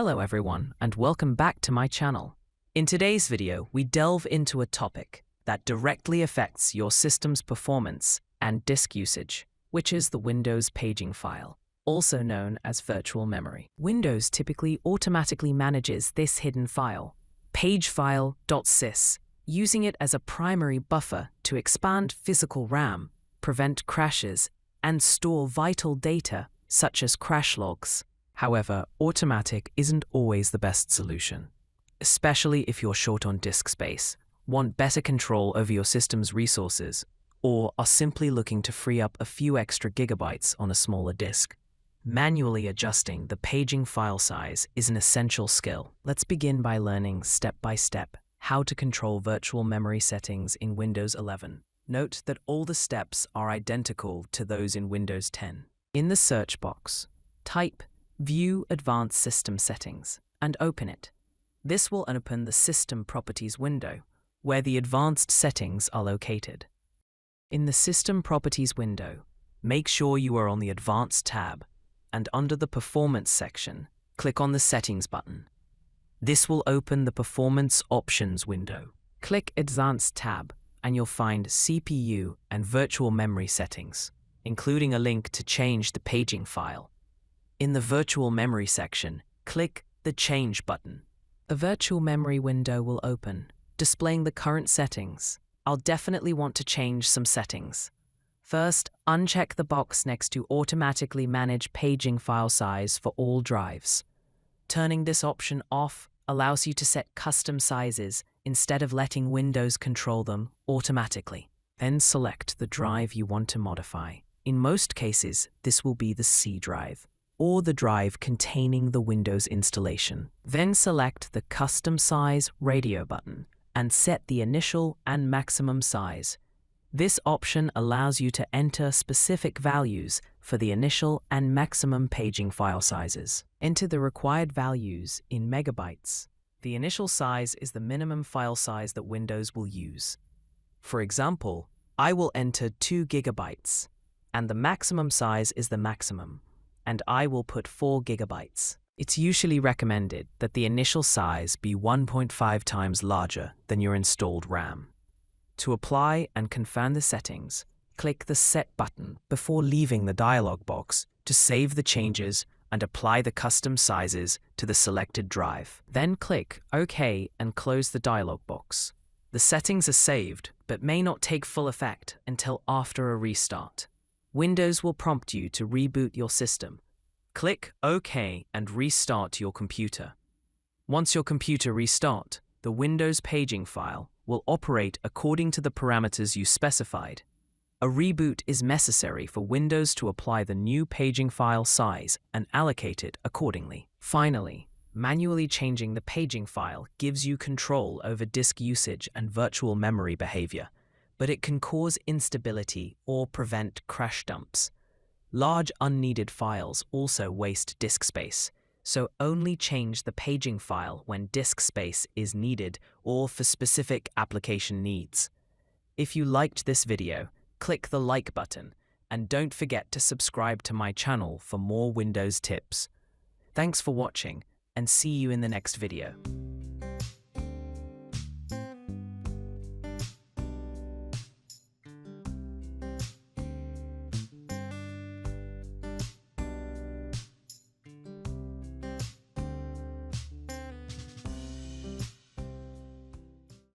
Hello everyone, and welcome back to my channel. In today's video, we delve into a topic that directly affects your system's performance and disk usage, which is the Windows paging file, also known as virtual memory. Windows typically automatically manages this hidden file, Pagefile.sys, using it as a primary buffer to expand physical RAM, prevent crashes, and store vital data such as crash logs. However, automatic isn't always the best solution, especially if you're short on disk space, want better control over your system's resources, or are simply looking to free up a few extra gigabytes on a smaller disk. Manually adjusting the paging file size is an essential skill. Let's begin by learning step by step how to control virtual memory settings in Windows 11. Note that all the steps are identical to those in Windows 10. In the search box, type View Advanced System Settings and open it. This will open the System Properties window, where the advanced settings are located. In the System Properties window, make sure you are on the Advanced tab, and under the Performance section, click on the Settings button. This will open the Performance Options window. Click Advanced tab, and you'll find CPU and virtual memory settings, including a link to change the paging file. In the Virtual Memory section, click the Change button. A virtual memory window will open, displaying the current settings. I'll definitely want to change some settings. First, uncheck the box next to Automatically Manage Paging File Size for all drives. Turning this option off allows you to set custom sizes instead of letting Windows control them automatically. Then select the drive you want to modify. In most cases, this will be the C drive, or the drive containing the Windows installation. Then select the Custom Size Radio button and set the initial and maximum size. This option allows you to enter specific values for the initial and maximum paging file sizes. Enter the required values in megabytes. The initial size is the minimum file size that Windows will use. For example, I will enter 2 gigabytes, and the maximum size is the maximum, and I will put 4 gigabytes. It's usually recommended that the initial size be 1.5 times larger than your installed RAM. To apply and confirm the settings, click the Set button before leaving the dialog box to save the changes and apply the custom sizes to the selected drive. Then click OK and close the dialog box. The settings are saved, but may not take full effect until after a restart. Windows will prompt you to reboot your system. Click OK and restart your computer. Once your computer restarts, the Windows paging file will operate according to the parameters you specified. A reboot is necessary for Windows to apply the new paging file size and allocate it accordingly. Finally, manually changing the paging file gives you control over disk usage and virtual memory behavior, but it can cause instability or prevent crash dumps. Large unneeded files also waste disk space, so only change the paging file when disk space is needed or for specific application needs. If you liked this video, click the like button and don't forget to subscribe to my channel for more Windows tips. Thanks for watching and see you in the next video.